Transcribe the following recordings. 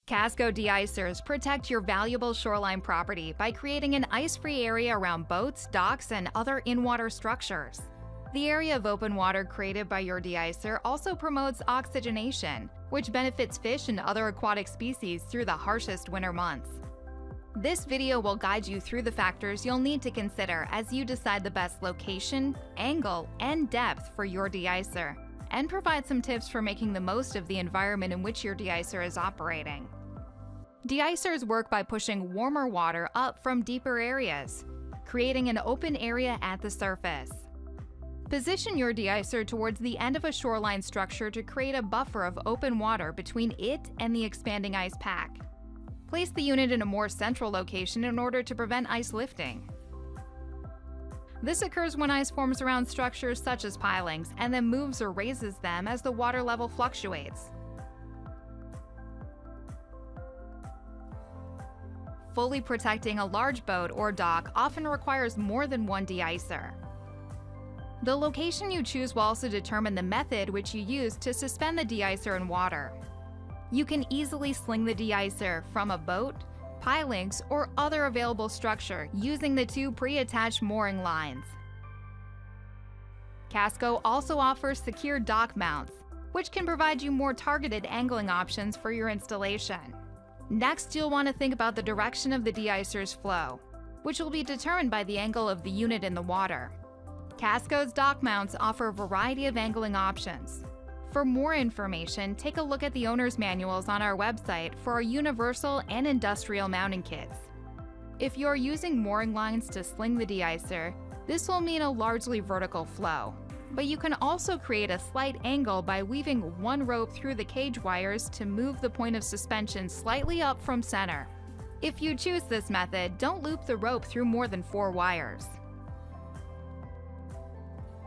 Kasco De icers protect your valuable shoreline property by creating an ice-free area around boats, docks, and other in-water structures. The area of open water created by your de-icer also promotes oxygenation, which benefits fish and other aquatic species through the harshest winter months. This video will guide you through the factors you'll need to consider as you decide the best location, angle, and depth for your de-icer, and provide some tips for making the most of the environment in which your de-icer is operating. De-icers work by pushing warmer water up from deeper areas, creating an open area at the surface. Position your de-icer towards the end of a shoreline structure to create a buffer of open water between it and the expanding ice pack. Place the unit in a more central location in order to prevent ice lifting. This occurs when ice forms around structures such as pilings and then moves or raises them as the water level fluctuates. Fully protecting a large boat or dock often requires more than one de-icer. The location you choose will also determine the method which you use to suspend the de-icer in water. You can easily sling the de-icer from a boat, pilings, or other available structure using the two pre-attached mooring lines. Kasco also offers secure dock mounts, which can provide you more targeted angling options for your installation. Next, you'll want to think about the direction of the de-icer's flow, which will be determined by the angle of the unit in the water. Kasco's dock mounts offer a variety of angling options. For more information, take a look at the owner's manuals on our website for our universal and industrial mounting kits. If you're using mooring lines to sling the de-icer, this will mean a largely vertical flow. But you can also create a slight angle by weaving one rope through the cage wires to move the point of suspension slightly up from center. If you choose this method, don't loop the rope through more than 4 wires.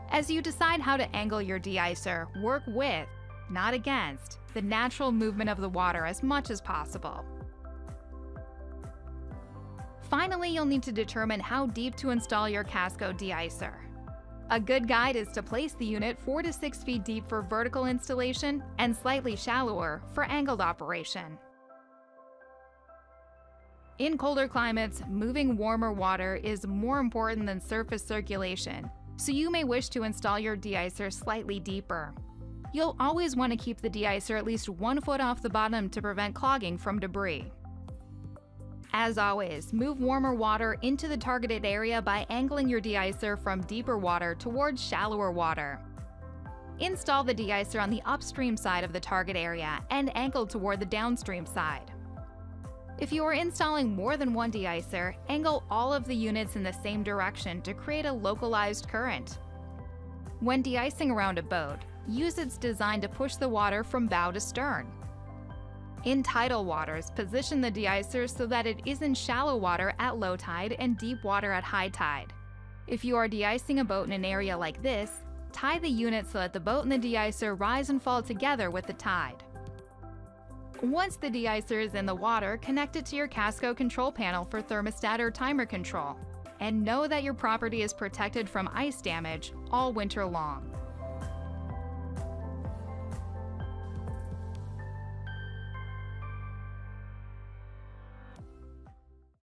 As you decide how to angle your de-icer, work with, not against, the natural movement of the water as much as possible. Finally, you'll need to determine how deep to install your Kasco de-icer. A good guide is to place the unit 4 to 6 feet deep for vertical installation and slightly shallower for angled operation. In colder climates, moving warmer water is more important than surface circulation, so you may wish to install your de-icer slightly deeper. You'll always want to keep the de-icer at least 1 foot off the bottom to prevent clogging from debris. As always, move warmer water into the targeted area by angling your de-icer from deeper water towards shallower water. Install the de-icer on the upstream side of the target area and angle toward the downstream side. If you are installing more than one de-icer, angle all of the units in the same direction to create a localized current. When de-icing around a boat, use its design to push the water from bow to stern. In tidal waters, position the de-icer so that it is in shallow water at low tide and deep water at high tide. If you are de-icing a boat in an area like this, tie the unit so that the boat and the de-icer rise and fall together with the tide. Once the de-icer is in the water, connect it to your Kasco control panel for thermostat or timer control, and know that your property is protected from ice damage all winter long.